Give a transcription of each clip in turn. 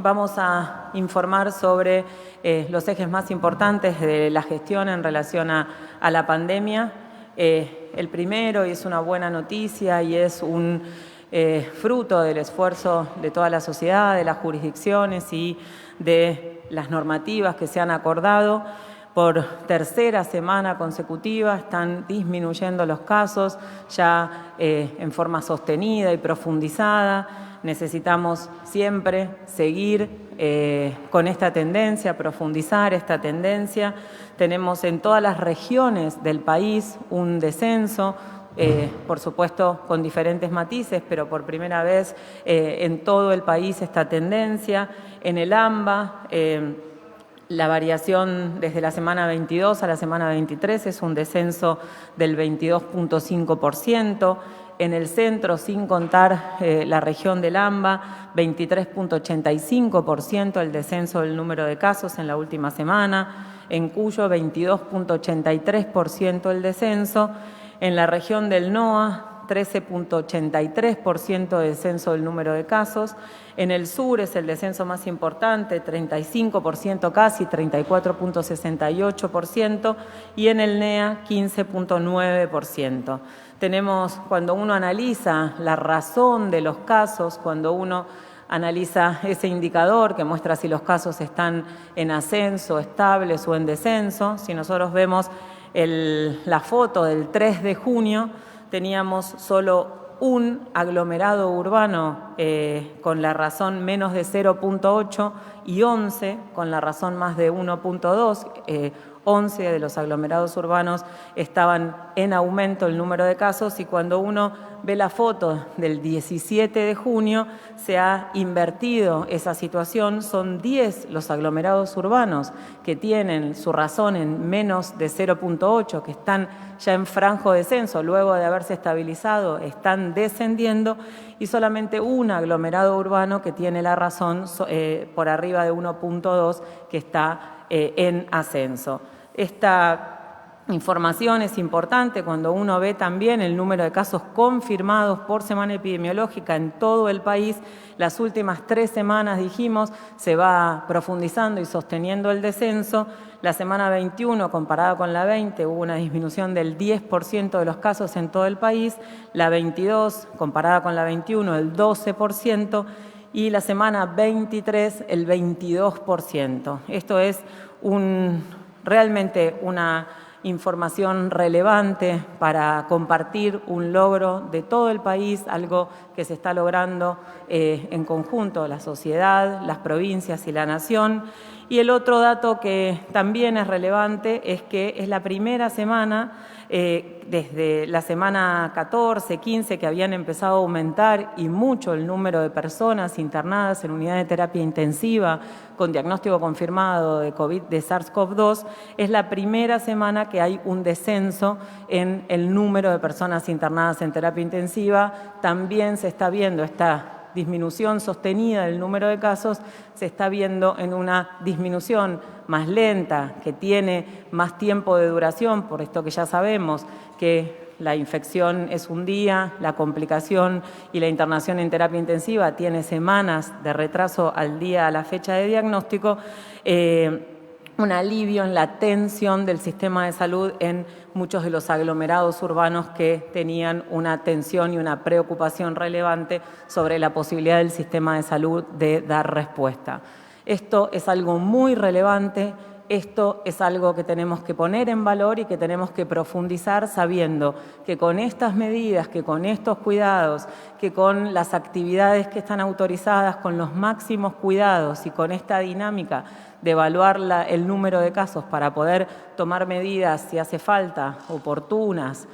Vamos a informar sobre los ejes más importantes de la gestión en relación a la pandemia. El primero, y es una buena noticia, y es un fruto del esfuerzo de toda la sociedad, de las jurisdicciones y de las normativas que se han acordado. Por tercera semana consecutiva están disminuyendo los casos ya en forma sostenida y profundizada. Necesitamos siempre seguir con esta tendencia, profundizar esta tendencia. Tenemos en todas las regiones del país un descenso, por supuesto con diferentes matices, pero por primera vez en todo el país esta tendencia. En el AMBA, la variación desde la semana 22 a la semana 23 es un descenso del 22,5%. En el centro, sin contar la región del AMBA, 23,85% el descenso del número de casos en la última semana. En Cuyo, 22,83% el descenso. En la región del NOA, 13,83% de descenso del número de casos. En el sur es el descenso más importante, 35% casi, 34,68%. Y en el NEA, 15,9%. Tenemos, cuando uno analiza la razón de los casos, cuando uno analiza ese indicador que muestra si los casos están en ascenso, estables o en descenso, si nosotros vemos la foto del 3 de junio, teníamos solo un aglomerado urbano con la razón menos de 0,8 y 11 con la razón más de 1,2. 11 de los aglomerados urbanos estaban en aumento el número de casos, y cuando uno ve la foto del 17 de junio se ha invertido esa situación. Son 10 los aglomerados urbanos que tienen su razón en menos de 0,8, que están ya en franco descenso, luego de haberse estabilizado están descendiendo, y solamente un aglomerado urbano que tiene la razón por arriba de 1,2, que está en ascenso. Esta información es importante cuando uno ve también el número de casos confirmados por semana epidemiológica en todo el país. Las últimas 3 semanas, dijimos, se va profundizando y sosteniendo el descenso. La semana 21, comparada con la 20, hubo una disminución del 10% de los casos en todo el país. La 22, comparada con la 21, el 12%. Y la semana 23, el 22%. Esto es realmente una información relevante para compartir un logro de todo el país, algo que se está logrando en conjunto la sociedad, las provincias y la nación. Y el otro dato que también es relevante es que es la primera semana, desde la semana 14, 15, que habían empezado a aumentar y mucho el número de personas internadas en unidad de terapia intensiva con diagnóstico confirmado de COVID, de SARS-CoV-2, es la primera semana que hay un descenso en el número de personas internadas en terapia intensiva. También se está viendo esta disminución sostenida del número de casos, se está viendo en una disminución más lenta, que tiene más tiempo de duración, por esto que ya sabemos que la infección es un día, la complicación y la internación en terapia intensiva tiene semanas de retraso al día, a la fecha de diagnóstico. Un alivio en la tensión del sistema de salud en muchos de los aglomerados urbanos que tenían una tensión y una preocupación relevante sobre la posibilidad del sistema de salud de dar respuesta. Esto es algo muy relevante. Esto es algo que tenemos que poner en valor y que tenemos que profundizar, sabiendo que con estas medidas, que con estos cuidados, que con las actividades que están autorizadas, con los máximos cuidados y con esta dinámica de evaluar el número de casos para poder tomar medidas, si hace falta, oportunas,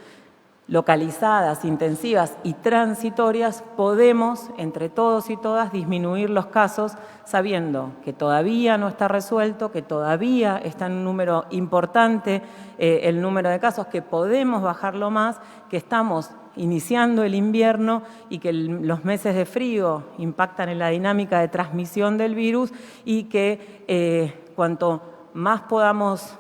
localizadas, intensivas y transitorias, podemos, entre todos y todas, disminuir los casos, sabiendo que todavía no está resuelto, que todavía está en un número importante el número de casos, que podemos bajarlo más, que estamos iniciando el invierno y que los meses de frío impactan en la dinámica de transmisión del virus, y que cuanto más podamos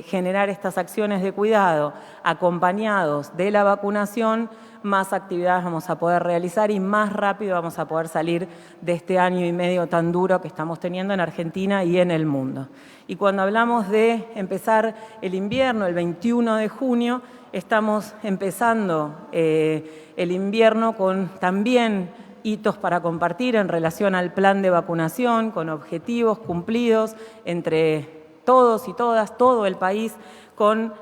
generar estas acciones de cuidado acompañados de la vacunación, más actividades vamos a poder realizar y más rápido vamos a poder salir de este año y medio tan duro que estamos teniendo en Argentina y en el mundo. Y cuando hablamos de empezar el invierno, el 21 de junio, estamos empezando el invierno con también hitos para compartir en relación al plan de vacunación, con objetivos cumplidos entre todos y todas, todo el país, con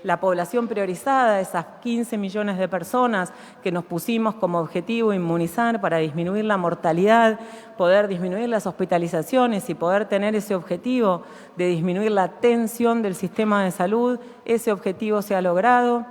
la población priorizada, esas 15 millones de personas que nos pusimos como objetivo inmunizar para disminuir la mortalidad, poder disminuir las hospitalizaciones y poder tener ese objetivo de disminuir la tensión del sistema de salud. Ese objetivo se ha logrado.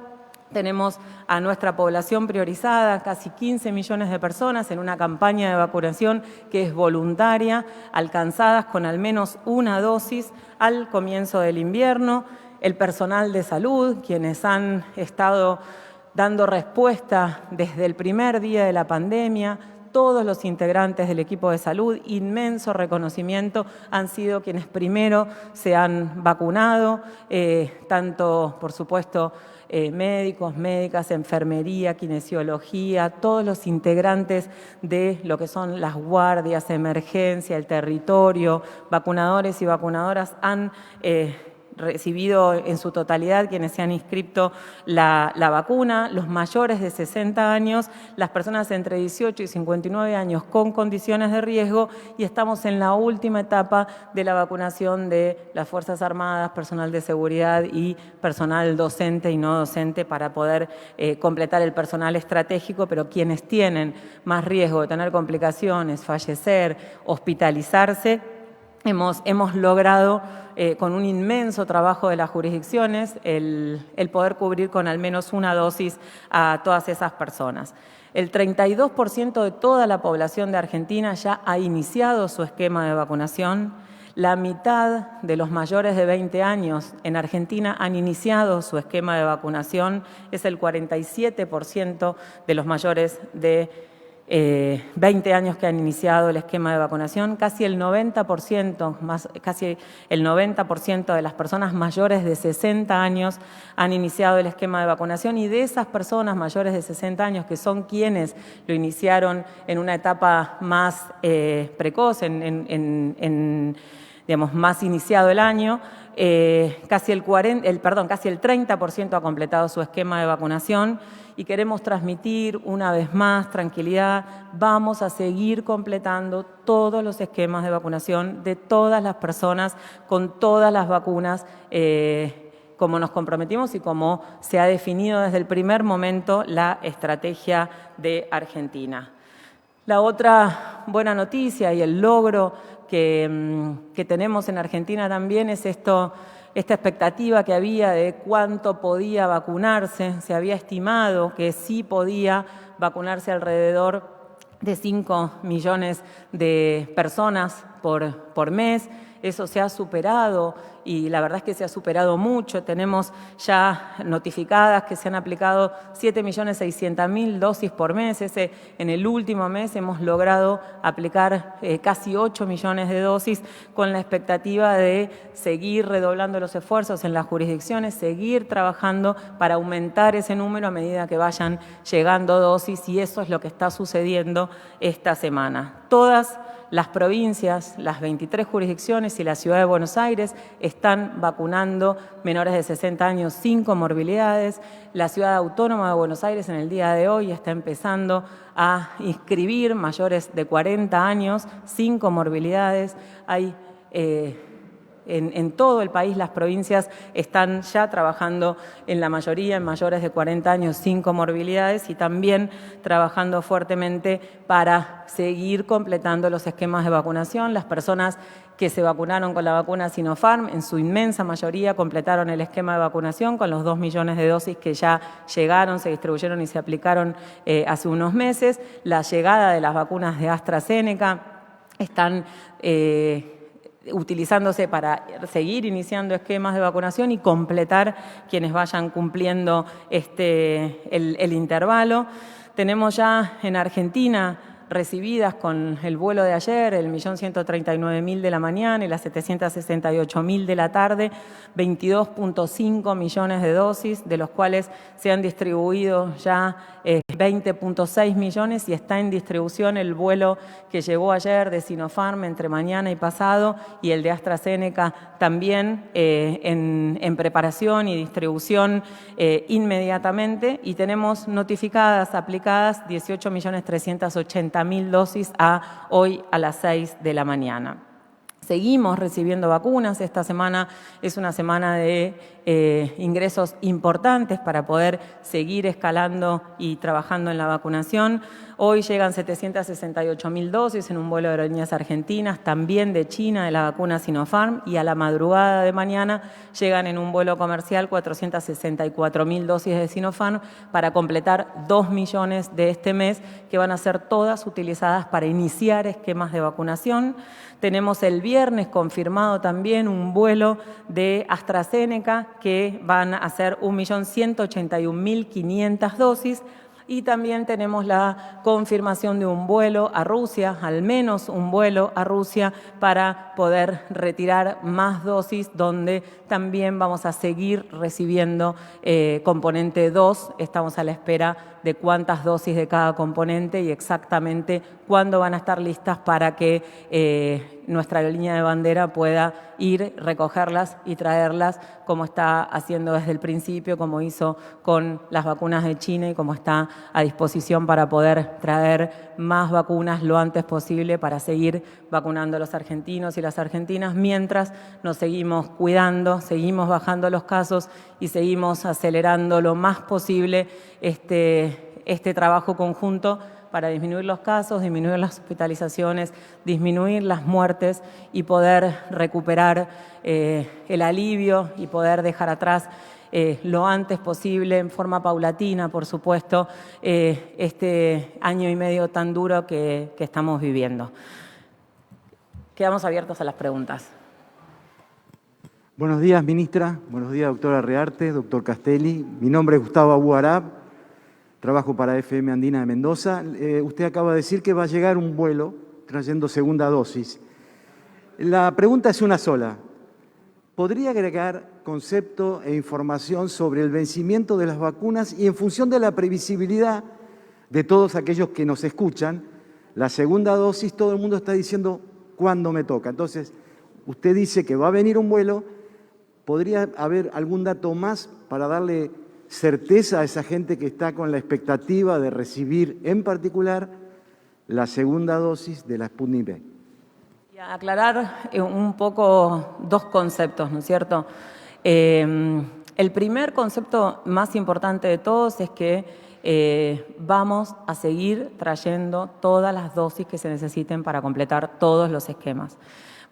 Tenemos a nuestra población priorizada, casi 15 millones de personas en una campaña de vacunación que es voluntaria, alcanzadas con al menos una dosis al comienzo del invierno. El personal de salud, quienes han estado dando respuesta desde el primer día de la pandemia, todos los integrantes del equipo de salud, inmenso reconocimiento, han sido quienes primero se han vacunado, tanto, por supuesto, médicos, médicas, enfermería, kinesiología, todos los integrantes de lo que son las guardias, emergencia, el territorio, vacunadores y vacunadoras han recibido en su totalidad quienes se han inscrito la vacuna, los mayores de 60 años, las personas entre 18 y 59 años con condiciones de riesgo y estamos en la última etapa de la vacunación de las Fuerzas Armadas, personal de seguridad y personal docente y no docente para poder completar el personal estratégico, pero quienes tienen más riesgo de tener complicaciones, fallecer, hospitalizarse, hemos logrado con un inmenso trabajo de las jurisdicciones el poder cubrir con al menos una dosis a todas esas personas. El 32% de toda la población de Argentina ya ha iniciado su esquema de vacunación. La mitad de los mayores de 20 años en Argentina han iniciado su esquema de vacunación. Es el 47% de los mayores de 20 años que han iniciado el esquema de vacunación, casi el 90% de las personas mayores de 60 años han iniciado el esquema de vacunación y de esas personas mayores de 60 años que son quienes lo iniciaron en una etapa más precoz, digamos, más iniciado el año, casi el 30% ha completado su esquema de vacunación y queremos transmitir una vez más tranquilidad. Vamos a seguir completando todos los esquemas de vacunación de todas las personas con todas las vacunas como nos comprometimos y como se ha definido desde el primer momento la estrategia de Argentina. La otra buena noticia y el logro que tenemos en Argentina también es esta expectativa que había de cuánto podía vacunarse. Se había estimado que sí podía vacunarse alrededor de 5 millones de personas por mes. Eso se ha superado y la verdad es que se ha superado mucho. Tenemos ya notificadas que se han aplicado 7.600.000 dosis por mes. En el último mes hemos logrado aplicar casi 8 millones de dosis con la expectativa de seguir redoblando los esfuerzos en las jurisdicciones, seguir trabajando para aumentar ese número a medida que vayan llegando dosis y eso es lo que está sucediendo esta semana. Todas las provincias, las 23 jurisdicciones y la Ciudad de Buenos Aires están vacunando menores de 60 años sin comorbilidades. La Ciudad Autónoma de Buenos Aires en el día de hoy está empezando a inscribir mayores de 40 años sin comorbilidades. Hay en todo el país las provincias están ya trabajando en la mayoría en mayores de 40 años sin comorbilidades y también trabajando fuertemente para seguir completando los esquemas de vacunación. Las personas que se vacunaron con la vacuna Sinopharm, en su inmensa mayoría completaron el esquema de vacunación con los 2 millones de dosis que ya llegaron, se distribuyeron y se aplicaron hace unos meses. La llegada de las vacunas de AstraZeneca están utilizándose para seguir iniciando esquemas de vacunación y completar quienes vayan cumpliendo el intervalo. Tenemos ya en Argentina recibidas con el vuelo de ayer, el 1.139.000 de la mañana y las 768.000 de la tarde, 22.5 millones de dosis, de los cuales se han distribuido ya 20.6 millones y está en distribución el vuelo que llegó ayer de Sinopharm entre mañana y pasado y el de AstraZeneca también en preparación y distribución inmediatamente, y tenemos notificadas, aplicadas 18.380.000 dosis a hoy a las 6 de la mañana. Seguimos recibiendo vacunas. Esta semana es una semana de ingresos importantes para poder seguir escalando y trabajando en la vacunación. Hoy llegan 768.000 dosis en un vuelo de aerolíneas argentinas, también de China, de la vacuna Sinopharm, y a la madrugada de mañana llegan en un vuelo comercial 464.000 dosis de Sinopharm para completar 2 millones de este mes, que van a ser todas utilizadas para iniciar esquemas de vacunación. Tenemos el viernes confirmado también un vuelo de AstraZeneca que van a ser 1.181.500 dosis. Y también tenemos la confirmación de un vuelo a Rusia, al menos un vuelo a Rusia, para poder retirar más dosis, donde también vamos a seguir recibiendo componente 2. Estamos a la espera de cuántas dosis de cada componente y exactamente cuándo van a estar listas para que nuestra línea de bandera pueda ir, recogerlas y traerlas, como está haciendo desde el principio, como hizo con las vacunas de China y como está a disposición para poder traer más vacunas lo antes posible para seguir vacunando a los argentinos y las argentinas, mientras nos seguimos cuidando, seguimos bajando los casos y seguimos acelerando lo más posible este trabajo conjunto para disminuir los casos, disminuir las hospitalizaciones, disminuir las muertes y poder recuperar el alivio y poder dejar atrás lo antes posible, en forma paulatina, por supuesto, este año y medio tan duro que estamos viviendo. Quedamos abiertos a las preguntas. Buenos días, ministra. Buenos días, doctora Rearte, doctor Castelli. Mi nombre es Gustavo Abu Arab. Trabajo para FM Andina de Mendoza. Usted acaba de decir que va a llegar un vuelo trayendo segunda dosis. La pregunta es una sola. ¿Podría agregar concepto e información sobre el vencimiento de las vacunas y en función de la previsibilidad de todos aquellos que nos escuchan, la segunda dosis, todo el mundo está diciendo cuándo me toca? Entonces, usted dice que va a venir un vuelo. ¿Podría haber algún dato más para darle certeza a esa gente que está con la expectativa de recibir en particular la segunda dosis de la Sputnik V? Y a aclarar un poco dos conceptos, ¿no es cierto? El primer concepto más importante de todos es que vamos a seguir trayendo todas las dosis que se necesiten para completar todos los esquemas.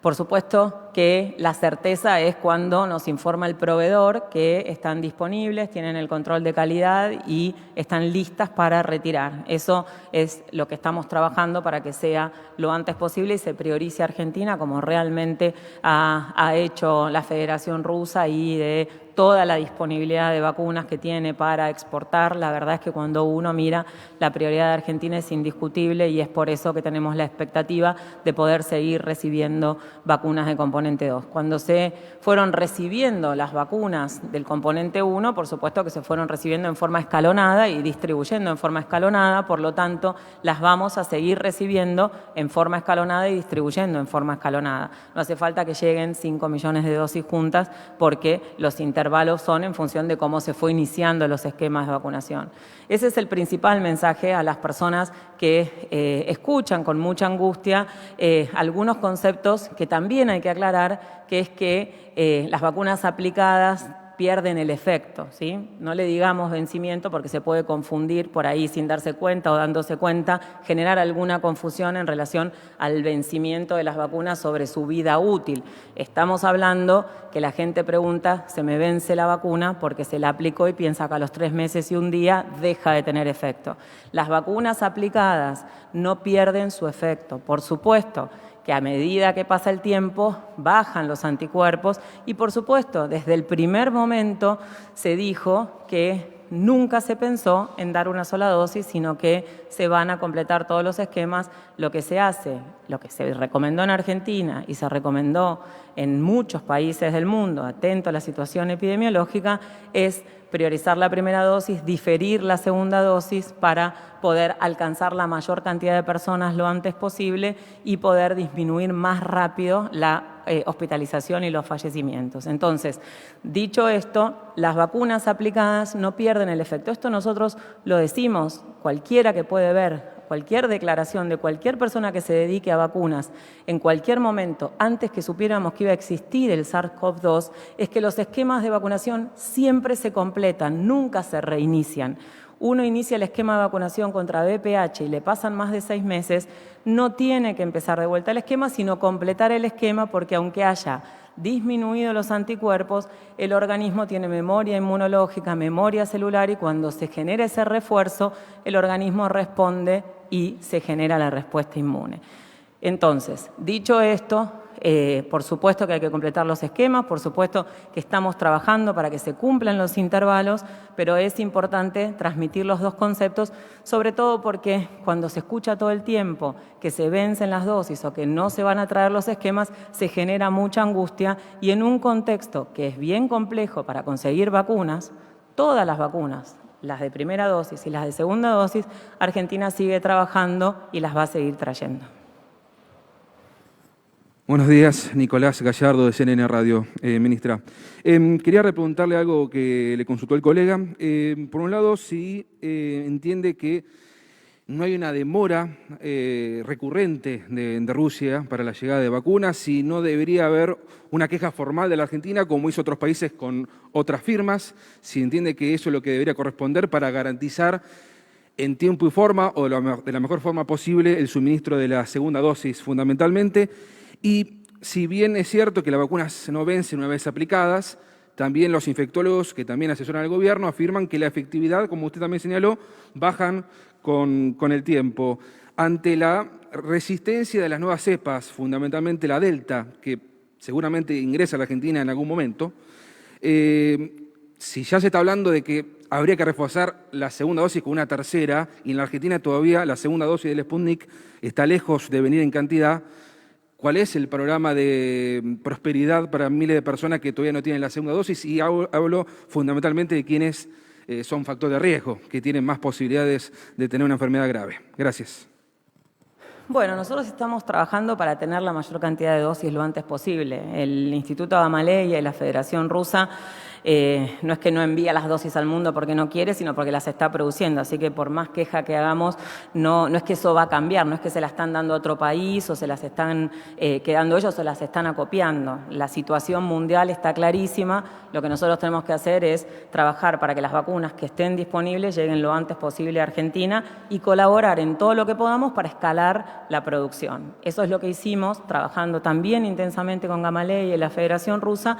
Por supuesto que la certeza es cuando nos informa el proveedor que están disponibles, tienen el control de calidad y están listas para retirar. Eso es lo que estamos trabajando para que sea lo antes posible y se priorice a Argentina, como realmente ha hecho la Federación Rusa, y de toda la disponibilidad de vacunas que tiene para exportar. La verdad es que cuando uno mira, la prioridad de Argentina es indiscutible y es por eso que tenemos la expectativa de poder seguir recibiendo vacunas de componente 2. Cuando se fueron recibiendo las vacunas del componente 1, por supuesto que se fueron recibiendo en forma escalonada y distribuyendo en forma escalonada, por lo tanto, las vamos a seguir recibiendo en forma escalonada y distribuyendo en forma escalonada. No hace falta que lleguen 5 millones de dosis juntas, porque los intervalos son en función de cómo se fue iniciando los esquemas de vacunación. Ese es el principal mensaje a las personas que escuchan con mucha angustia algunos conceptos que también hay que aclarar, que es que las vacunas aplicadas pierden el efecto, ¿sí? No le digamos vencimiento porque se puede confundir por ahí sin darse cuenta o dándose cuenta, generar alguna confusión en relación al vencimiento de las vacunas sobre su vida útil. Estamos hablando que la gente pregunta, ¿se me vence la vacuna? Porque se la aplicó y piensa que a los 3 meses y un día deja de tener efecto. Las vacunas aplicadas no pierden su efecto, por supuesto que a medida que pasa el tiempo bajan los anticuerpos y, por supuesto, desde el primer momento se dijo que nunca se pensó en dar una sola dosis, sino que se van a completar todos los esquemas. Lo que se hace, lo que se recomendó en Argentina y se recomendó en muchos países del mundo, atento a la situación epidemiológica, es priorizar la primera dosis, diferir la segunda dosis para poder alcanzar la mayor cantidad de personas lo antes posible y poder disminuir más rápido la hospitalización y los fallecimientos. Entonces, dicho esto, las vacunas aplicadas no pierden el efecto. Esto nosotros lo decimos, cualquiera que puede ver cualquier declaración de cualquier persona que se dedique a vacunas en cualquier momento, antes que supiéramos que iba a existir el SARS-CoV-2, es que los esquemas de vacunación siempre se completan, nunca se reinician. Uno inicia el esquema de vacunación contra VPH y le pasan más de 6 meses, no tiene que empezar de vuelta el esquema, sino completar el esquema, porque aunque haya disminuido los anticuerpos, el organismo tiene memoria inmunológica, memoria celular, y cuando se genera ese refuerzo, el organismo responde y se genera la respuesta inmune. Entonces, dicho esto, por supuesto que hay que completar los esquemas, por supuesto que estamos trabajando para que se cumplan los intervalos, pero es importante transmitir los dos conceptos, sobre todo porque cuando se escucha todo el tiempo que se vencen las dosis o que no se van a traer los esquemas, se genera mucha angustia, y en un contexto que es bien complejo para conseguir vacunas, todas las vacunas, las de primera dosis y las de segunda dosis, Argentina sigue trabajando y las va a seguir trayendo. Buenos días, Nicolás Gallardo de CNN Radio. Ministra, quería repreguntarle algo que le consultó el colega. Por un lado, si entiende que no hay una demora recurrente de Rusia para la llegada de vacunas, si no debería haber una queja formal de la Argentina, como hizo otros países con otras firmas, si entiende que eso es lo que debería corresponder para garantizar en tiempo y forma, o de la mejor forma posible, el suministro de la segunda dosis fundamentalmente. Y si bien es cierto que las vacunas no vencen una vez aplicadas, también los infectólogos que también asesoran al gobierno afirman que la efectividad, como usted también señaló, bajan con el tiempo. Ante la resistencia de las nuevas cepas, fundamentalmente la Delta, que seguramente ingresa a la Argentina en algún momento, si ya se está hablando de que habría que reforzar la segunda dosis con una tercera, y en la Argentina todavía la segunda dosis del Sputnik está lejos de venir en cantidad, ¿cuál es el programa de prosperidad para miles de personas que todavía no tienen la segunda dosis? Y hablo fundamentalmente de quienes son factor de riesgo, que tienen más posibilidades de tener una enfermedad grave. Gracias. Bueno, nosotros estamos trabajando para tener la mayor cantidad de dosis lo antes posible. El Instituto Gamaleya y la Federación Rusa no es que no envía las dosis al mundo porque no quiere, sino porque las está produciendo. Así que por más queja que hagamos, no es que eso va a cambiar, no es que se las están dando a otro país o se las están quedando ellos o las están acopiando. La situación mundial está clarísima. Lo que nosotros tenemos que hacer es trabajar para que las vacunas que estén disponibles lleguen lo antes posible a Argentina y colaborar en todo lo que podamos para escalar la producción. Eso es lo que hicimos, trabajando también intensamente con Gamaleya y la Federación Rusa,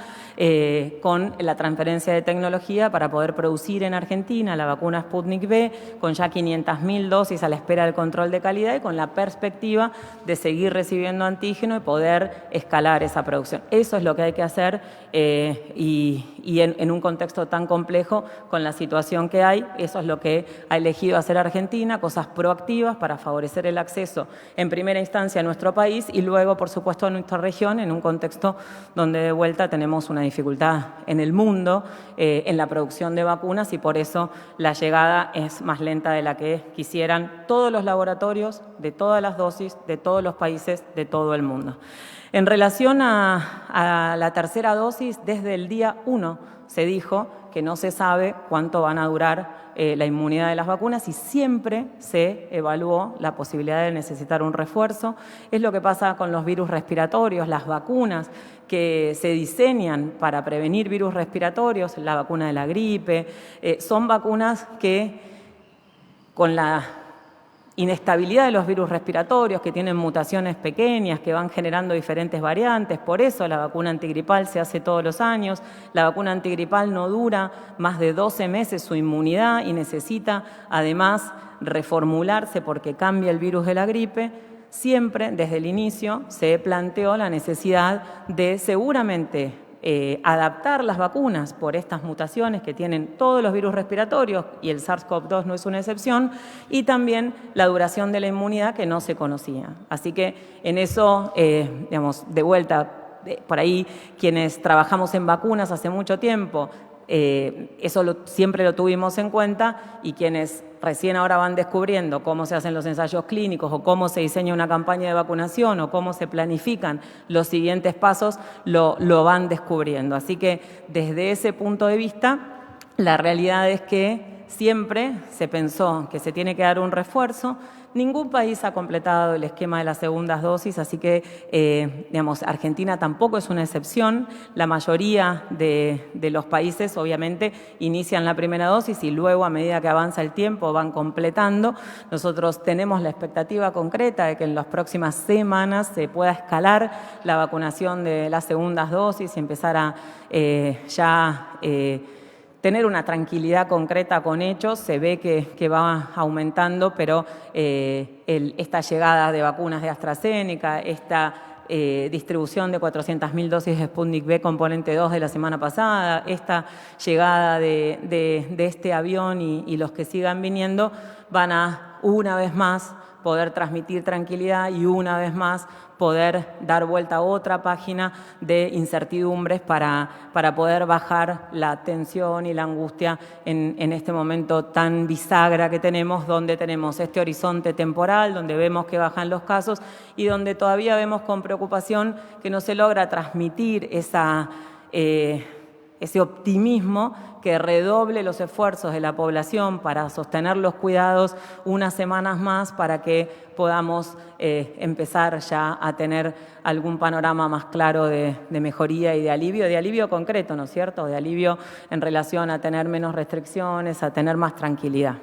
con la transferencia de tecnología para poder producir en Argentina la vacuna Sputnik V, con ya 500.000 dosis a la espera del control de calidad y con la perspectiva de seguir recibiendo antígeno y poder escalar esa producción. Eso es lo que hay que hacer y en un contexto tan complejo, con la situación que hay, eso es lo que ha elegido hacer Argentina, cosas proactivas para favorecer el acceso en primera instancia a nuestro país y luego, por supuesto, a nuestra región, en un contexto donde de vuelta tenemos una dificultad en el mundo en la producción de vacunas y por eso la llegada es más lenta de la que quisieran todos los laboratorios, de todas las dosis, de todos los países, de todo el mundo. En relación a la tercera dosis, desde el día 1 se dijo que no se sabe cuánto van a durar la inmunidad de las vacunas y siempre se evaluó la posibilidad de necesitar un refuerzo. Es lo que pasa con los virus respiratorios, las vacunas que se diseñan para prevenir virus respiratorios, la vacuna de la gripe, son vacunas que con la inestabilidad de los virus respiratorios, que tienen mutaciones pequeñas, que van generando diferentes variantes. Por eso la vacuna antigripal se hace todos los años. La vacuna antigripal no dura más de 12 meses su inmunidad y necesita además reformularse porque cambia el virus de la gripe. Siempre desde el inicio se planteó la necesidad de seguramente adaptar las vacunas por estas mutaciones que tienen todos los virus respiratorios, y el SARS-CoV-2 no es una excepción, y también la duración de la inmunidad que no se conocía. Así que en eso, digamos, de vuelta, por ahí quienes trabajamos en vacunas hace mucho tiempo, eso siempre lo tuvimos en cuenta, y quienes recién ahora van descubriendo cómo se hacen los ensayos clínicos o cómo se diseña una campaña de vacunación o cómo se planifican los siguientes pasos, lo van descubriendo. Así que desde ese punto de vista, la realidad es que siempre se pensó que se tiene que dar un refuerzo. Ningún país ha completado el esquema de las segundas dosis, así que, digamos, Argentina tampoco es una excepción. La mayoría de los países, obviamente, inician la primera dosis y luego, a medida que avanza el tiempo, van completando. Nosotros tenemos la expectativa concreta de que en las próximas semanas se pueda escalar la vacunación de las segundas dosis y empezar a tener una tranquilidad concreta con hechos. Se ve que va aumentando, pero esta llegada de vacunas de AstraZeneca, esta distribución de 400.000 dosis de Sputnik V componente 2 de la semana pasada, esta llegada de este avión y los que sigan viniendo, van a, una vez más, poder transmitir tranquilidad y una vez más poder dar vuelta a otra página de incertidumbres para poder bajar la tensión y la angustia en este momento tan bisagra que tenemos, donde tenemos este horizonte temporal, donde vemos que bajan los casos y donde todavía vemos con preocupación que no se logra transmitir ese optimismo que redoble los esfuerzos de la población para sostener los cuidados unas semanas más, para que podamos empezar ya a tener algún panorama más claro de mejoría y de alivio concreto, ¿no es cierto?, de alivio en relación a tener menos restricciones, a tener más tranquilidad.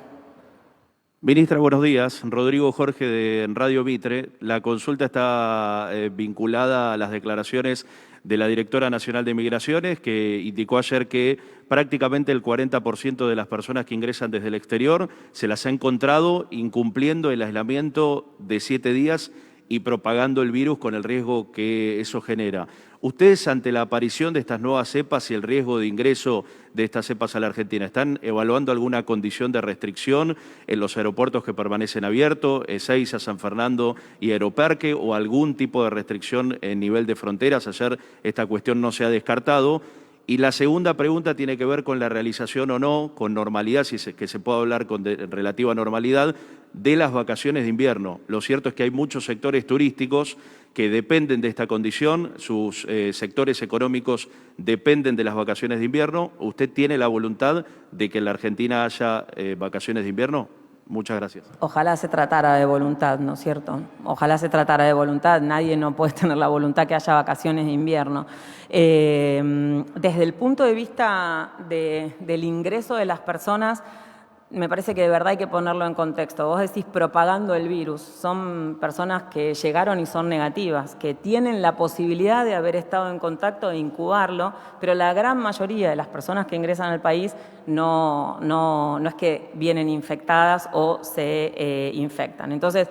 Ministra, buenos días. Rodrigo Jorge de Radio Mitre. La consulta está vinculada a las declaraciones de la Directora Nacional de Migraciones, que indicó ayer que prácticamente el 40% de las personas que ingresan desde el exterior se las ha encontrado incumpliendo el aislamiento de 7 días y propagando el virus con el riesgo que eso genera. ¿Ustedes, ante la aparición de estas nuevas cepas y el riesgo de ingreso de estas cepas a la Argentina, están evaluando alguna condición de restricción en los aeropuertos que permanecen abiertos, Ezeiza, San Fernando y Aeroparque, o algún tipo de restricción en nivel de fronteras? Ayer esta cuestión no se ha descartado. Y la segunda pregunta tiene que ver con la realización o no, con normalidad, que se pueda hablar con relativa normalidad, de las vacaciones de invierno. Lo cierto es que hay muchos sectores turísticos que dependen de esta condición, sus sectores económicos dependen de las vacaciones de invierno. ¿Usted tiene la voluntad de que en la Argentina haya vacaciones de invierno? Muchas gracias. Ojalá se tratara de voluntad, ¿no es cierto? Ojalá se tratara de voluntad. Nadie no puede tener la voluntad que haya vacaciones de invierno. Desde el punto de vista del ingreso de las personas, me parece que de verdad hay que ponerlo en contexto. Vos decís propagando el virus. Son personas que llegaron y son negativas, que tienen la posibilidad de haber estado en contacto e incubarlo, pero la gran mayoría de las personas que ingresan al país no es que vienen infectadas o se infectan. Entonces,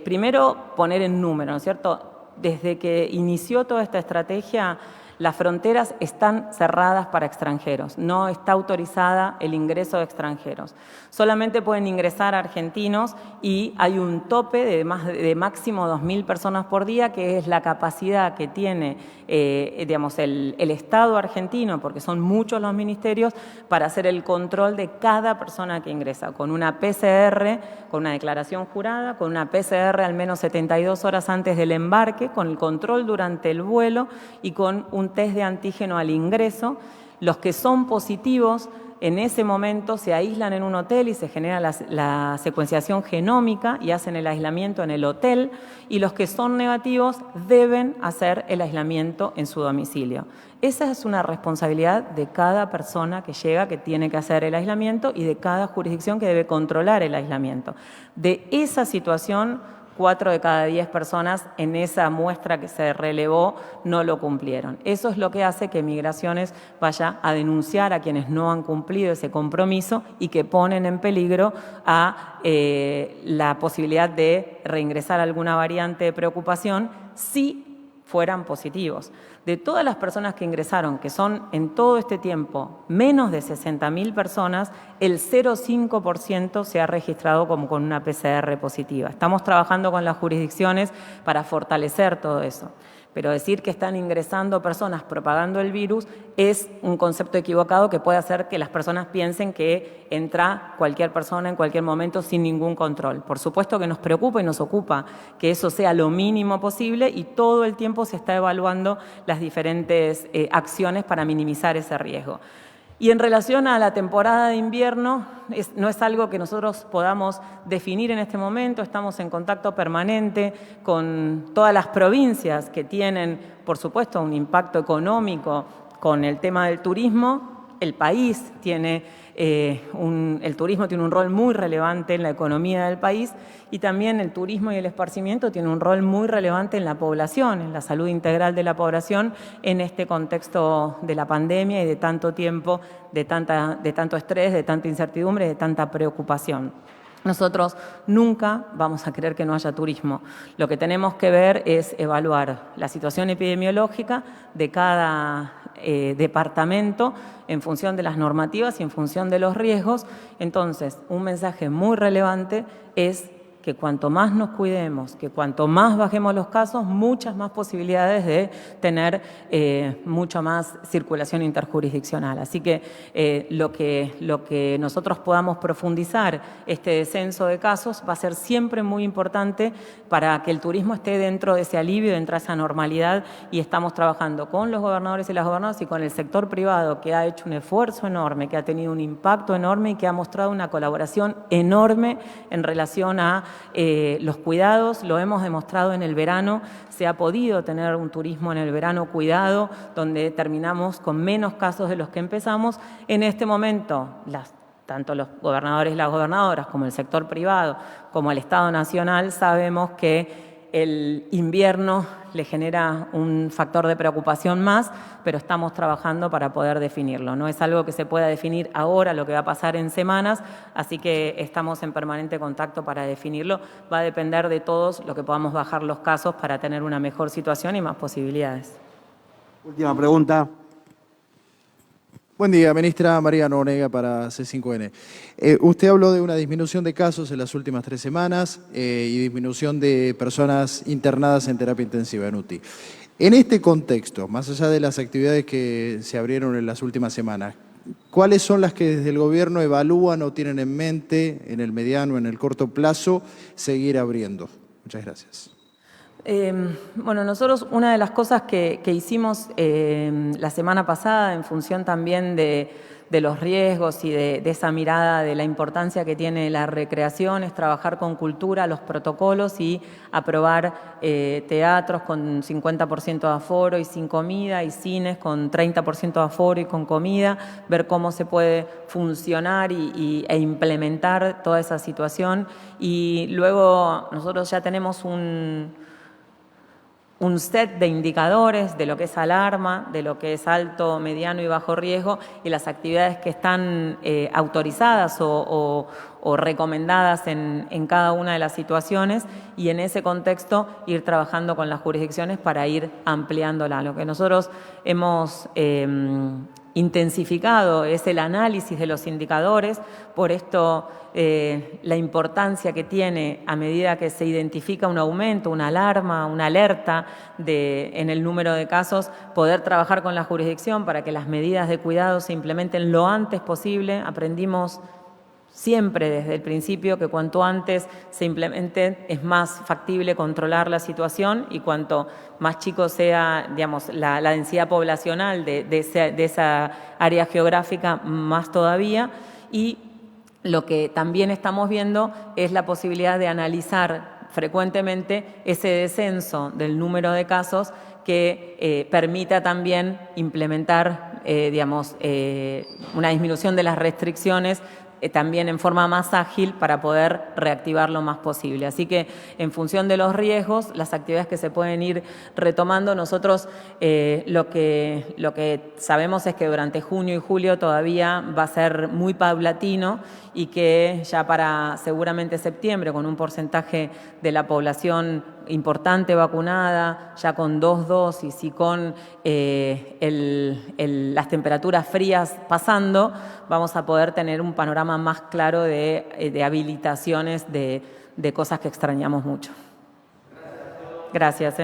primero poner en número, ¿no es cierto? Desde que inició toda esta estrategia, las fronteras están cerradas para extranjeros, no está autorizada el ingreso de extranjeros. Solamente pueden ingresar argentinos y hay un tope de máximo 2.000 personas por día, que es la capacidad que tiene digamos, el Estado argentino, porque son muchos los ministerios, para hacer el control de cada persona que ingresa, con una PCR, con una declaración jurada, con una PCR al menos 72 horas antes del embarque, con el control durante el vuelo y con un test de antígeno al ingreso. Los que son positivos en ese momento se aíslan en un hotel y se genera la secuenciación genómica y hacen el aislamiento en el hotel, y los que son negativos deben hacer el aislamiento en su domicilio. Esa es una responsabilidad de cada persona que llega, que tiene que hacer el aislamiento, y de cada jurisdicción que debe controlar el aislamiento. De esa situación, 4 de cada 10 personas en esa muestra que se relevó no lo cumplieron. Eso es lo que hace que Migraciones vaya a denunciar a quienes no han cumplido ese compromiso y que ponen en peligro a la posibilidad de reingresar alguna variante de preocupación si fueran positivos. De todas las personas que ingresaron, que son en todo este tiempo menos de 60.000 personas, el 0,5% se ha registrado como con una PCR positiva. Estamos trabajando con las jurisdicciones para fortalecer todo eso. Pero decir que están ingresando personas propagando el virus es un concepto equivocado que puede hacer que las personas piensen que entra cualquier persona en cualquier momento sin ningún control. Por supuesto que nos preocupa y nos ocupa que eso sea lo mínimo posible y todo el tiempo se está evaluando las diferentes acciones para minimizar ese riesgo. Y en relación a la temporada de invierno, no es algo que nosotros podamos definir en este momento. Estamos en contacto permanente con todas las provincias que tienen, por supuesto, un impacto económico con el tema del turismo. El país tiene el turismo tiene un rol muy relevante en la economía del país y también el turismo y el esparcimiento tienen un rol muy relevante en la población, en la salud integral de la población en este contexto de la pandemia y de tanto tiempo, de tanto estrés, de tanta incertidumbre, de tanta preocupación. Nosotros nunca vamos a querer que no haya turismo. Lo que tenemos que ver es evaluar la situación epidemiológica de cada departamento en función de las normativas y en función de los riesgos. Entonces, un mensaje muy relevante es que cuanto más nos cuidemos, que cuanto más bajemos los casos, muchas más posibilidades de tener mucha más circulación interjurisdiccional. Así que lo que nosotros podamos profundizar este descenso de casos va a ser siempre muy importante para que el turismo esté dentro de ese alivio, dentro de esa normalidad, y estamos trabajando con los gobernadores y las gobernadoras y con el sector privado, que ha hecho un esfuerzo enorme, que ha tenido un impacto enorme y que ha mostrado una colaboración enorme en relación a los cuidados. Lo hemos demostrado en el verano, se ha podido tener un turismo en el verano cuidado, donde terminamos con menos casos de los que empezamos. En este momento, tanto los gobernadores y las gobernadoras, como el sector privado, como el Estado Nacional, sabemos que el invierno le genera un factor de preocupación más, pero estamos trabajando para poder definirlo. No es algo que se pueda definir ahora, lo que va a pasar en semanas, así que estamos en permanente contacto para definirlo. Va a depender de todos lo que podamos bajar los casos para tener una mejor situación y más posibilidades. Última pregunta. Buen día, ministra. Mariano Onega para C5N. Usted habló de una disminución de casos en las últimas 3 semanas y disminución de personas internadas en terapia intensiva, en UTI. En este contexto, más allá de las actividades que se abrieron en las últimas semanas, ¿cuáles son las que desde el gobierno evalúan o tienen en mente, en el mediano o en el corto plazo, seguir abriendo? Muchas gracias. Bueno, nosotros una de las cosas que hicimos la semana pasada en función también de los riesgos y de esa mirada de la importancia que tiene la recreación es trabajar con cultura, los protocolos y aprobar teatros con 50% de aforo y sin comida y cines con 30% de aforo y con comida, ver cómo se puede funcionar e implementar toda esa situación. Y luego nosotros ya tenemos un set de indicadores de lo que es alarma, de lo que es alto, mediano y bajo riesgo y las actividades que están autorizadas o recomendadas en cada una de las situaciones y en ese contexto ir trabajando con las jurisdicciones para ir ampliándola. Lo que nosotros hemos intensificado es el análisis de los indicadores, por esto la importancia que tiene a medida que se identifica un aumento, una alarma, una alerta en el número de casos, poder trabajar con la jurisdicción para que las medidas de cuidado se implementen lo antes posible. Aprendimos siempre desde el principio que cuanto antes se implementen es más factible controlar la situación y cuanto más chico sea, digamos, la densidad poblacional de esa área geográfica, más todavía. Y lo que también estamos viendo es la posibilidad de analizar frecuentemente ese descenso del número de casos que permita también implementar, una disminución de las restricciones también en forma más ágil para poder reactivar lo más posible. Así que en función de los riesgos, las actividades que se pueden ir retomando, nosotros lo que sabemos es que durante junio y julio todavía va a ser muy paulatino y que ya para seguramente septiembre, con un porcentaje de la población importante vacunada, ya con 2 dosis y con las temperaturas frías pasando, vamos a poder tener un panorama más claro de habilitaciones de cosas que extrañamos mucho. Gracias.